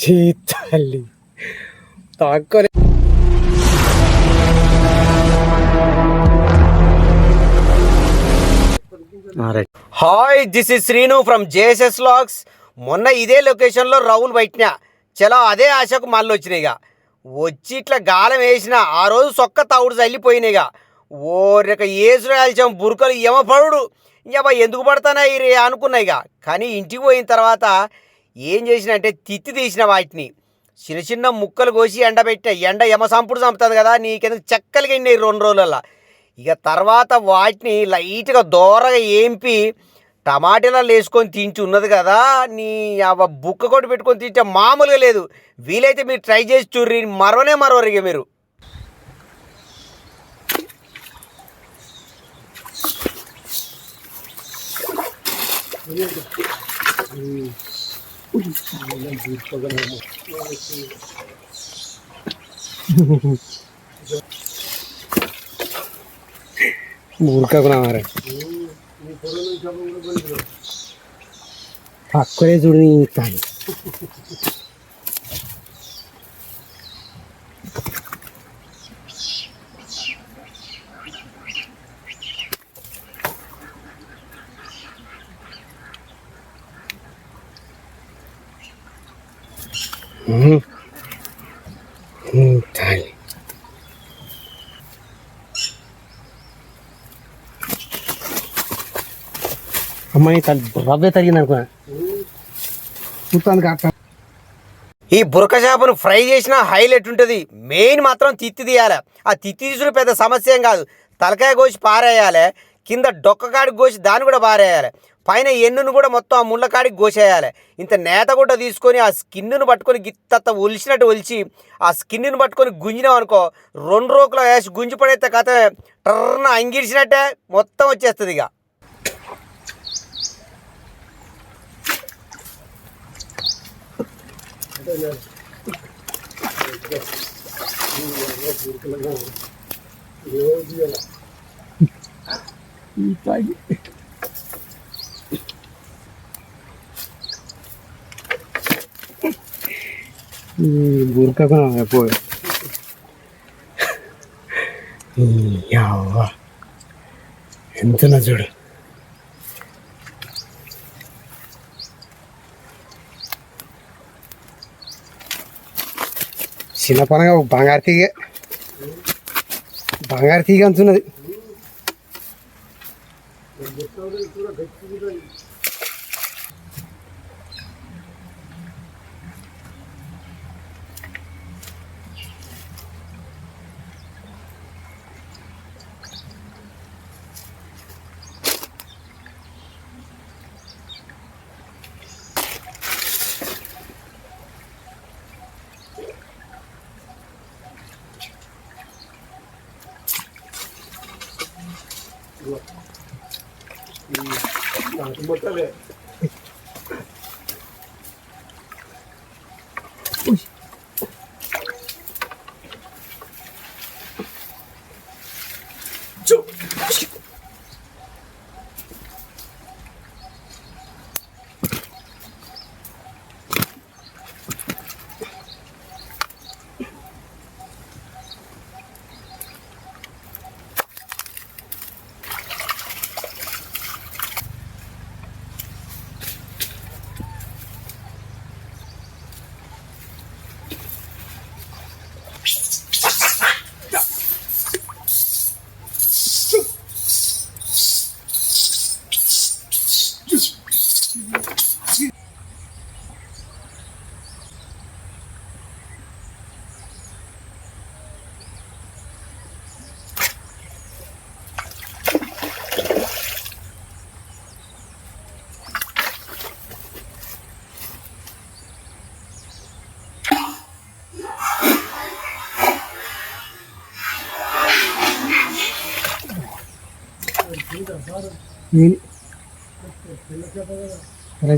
చీతాలి తాక్కలే. Hi, this is Srinu from JSS vlogs. మొన్న ఇదే లొకేషన్లో రౌలు పట్టినా, చలో అదే ఆశకు మళ్ళీ వచ్చినాయిగా. వచ్చి ఇట్లా గాలం వేసిన ఆ రోజు సొక్క తవుడు చల్లిపోయినాయిగా. ఓరక ఏసులు కాల్చాం బురకలు యమపడు. ఇంకా ఎందుకు పడతానాయి రే అనుకున్నాయిగా. కానీ ఇంటికి పోయిన తర్వాత ఏం చేసినంటే తిత్తి తీసిన వాటిని చిన్న చిన్న ముక్కలు కోసి ఎండబెట్టిన. ఎండ యమసంపుడు చంపుతుంది కదా, నీకెందుకు చెక్కలు కిండినాయి 2 రోజులలో. ఇక తర్వాత వాటిని లైట్గా దోరగా ఏంపి టమాటాలు వేసుకొని తింటూ ఉన్నది కదా, నీ బుక్క కొట్టి పెట్టుకొని తింటే మామూలుగా లేదు. వీలైతే మీరు ట్రై చేసి చూర్రి, మరవరు ఇక మీరు. ఊరుకోకున్నా మరి పక్కనే చూడు ఇస్తాను. అమ్మాయి రవ్వే తగిన ఈ బురక చేపను ఫ్రై చేసిన హైలైట్ ఉంటుంది. మెయిన్ మాత్రం తిత్తి తీయాలి. ఆ తిత్తి తీసుడు పెద్ద సమస్య ఏం కాదు. తలకాయ కోసి పారేయాలి, కింద డొక్క కాడికి కోసి దాన్ని కూడా పారేయాలి, పైన ఎన్నును కూడా మొత్తం ఆ ముళ్ళ కాడికి కోసేయాలి. ఇంత నేత కూడా తీసుకొని ఆ స్కిన్ను పట్టుకొని గిత్త ఒలిచినట్టు ఒలిచి ఆ స్కిన్ను పట్టుకొని గుంజినాం అనుకో, 2 రోజులు వేసి గుంజి పడేస్తే కథ టర్న అంగిడిచినట్టే మొత్తం వచ్చేస్తుంది. ఇక బురకకు పోయి ఎంత చూడు. చిన్న పనగా బంగారు తీగ అంటున్నది.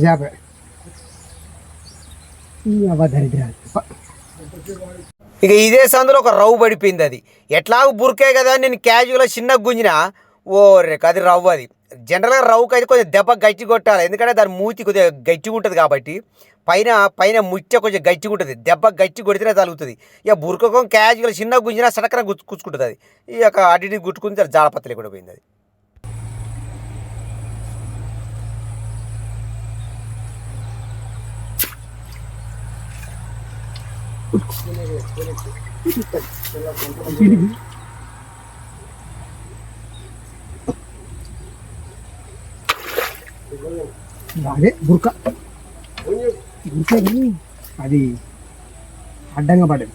చేప ఇక ఇదే సందులో ఒక రవ్వు పడిపోయింది. అది ఎట్లాగో బురకే కదా, నేను క్యాజువల్గా చిన్న గుంజిన ఓ రేక అది రవ్వు. అది జనరల్గా రవ్వుకి అయితే కొంచెం దెబ్బ గట్టి కొట్టాలి, ఎందుకంటే దాని మూతి కొద్దిగా గట్టిగా ఉంటుంది కాబట్టి పైన పైన ముచ్చ కొంచెం గట్టిగా ఉంటుంది, దెబ్బ గట్టి కొడితేనే తగులుతుంది. ఇక బురకకం క్యాజువల్ చిన్నగా గుంజినా సడకన గుచ్చుకుంటుంది. అది ఈ యొక్క అడిని గుట్టుకుని జాడపత్త లేకుండా పోయింది అది. అదే బుర్క అది అడ్డంగా పడేది.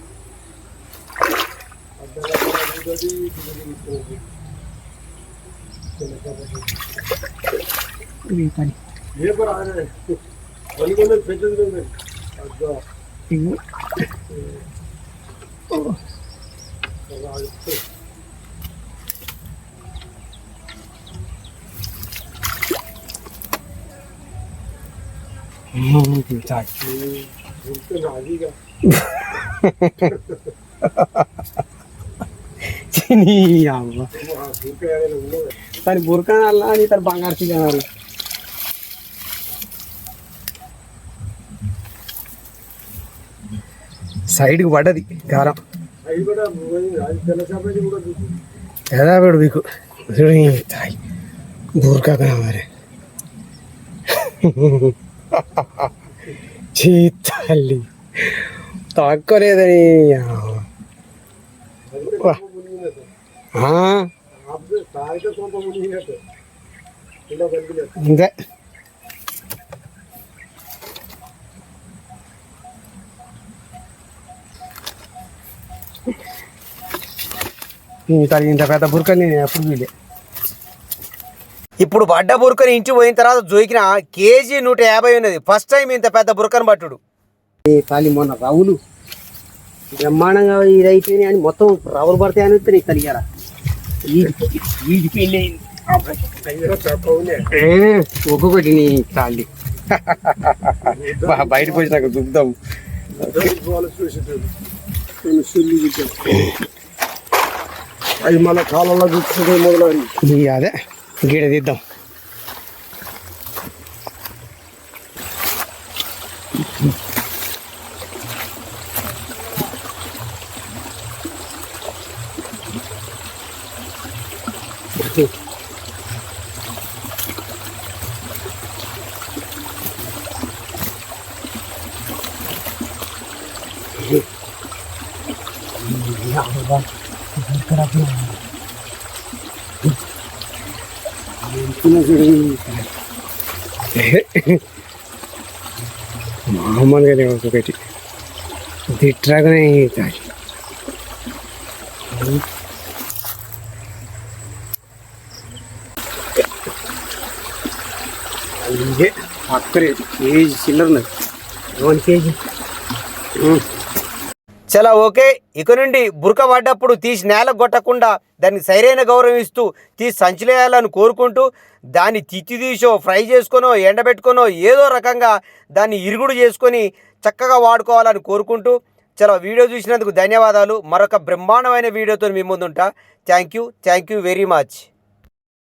దాని బురకానల్లా అని తన బంగారు చికెన్ సైడ్కి పడ్డది కారం కదా పెడు మీకు బురకా మరి చీతల్లి తాక్కలేదని అంతే. ఇంత పెద్ద బురకని ఎప్పుడు వీలే. ఇప్పుడు పడ్డ బురకని ఇంటి పోయిన తర్వాత జోకిన కేజీ 150 ఉన్నది. ఫస్ట్ టైం ఇంత పెద్ద బురకని పట్టుడు. ఖాళీ మొన్న రవ్వులు బ్రహ్మాండంగా ఇది అయిపోయినాయి అని మొత్తం రవ్వులు పడతాయి అని నీకు కలిగార ఒక్కొక్కటి నీ తాళి బయటకు వచ్చి నాకు దుగ్ధం అవి మళ్ళీ కాలంలో చూసుకుంటే మొదలైంది. అదే గీడ తీద్దాం. మామూలుగా ఒకటి తిట్టరాగానే తాగి ఇదే అక్కడే కేజీ చిల్లర ఉన్నది 1 కేజీ. చాలా ఓకే. ఇక నుండి బురక పడ్డప్పుడు తీసి నేలకు కొట్టకుండా దాన్ని సరైన గౌరవం ఇస్తూ తీసి సంచిలేయాలని కోరుకుంటూ దాన్ని తిత్తి తీసో ఫ్రై చేసుకొనో ఎండబెట్టుకొనో ఏదో రకంగా దాన్ని ఇరుగుడు చేసుకొని చక్కగా వాడుకోవాలని కోరుకుంటూ చాలా వీడియో చూసినందుకు ధన్యవాదాలు. మరొక బ్రహ్మాండమైన వీడియోతో మీ ముందుంటా. Thank you very much.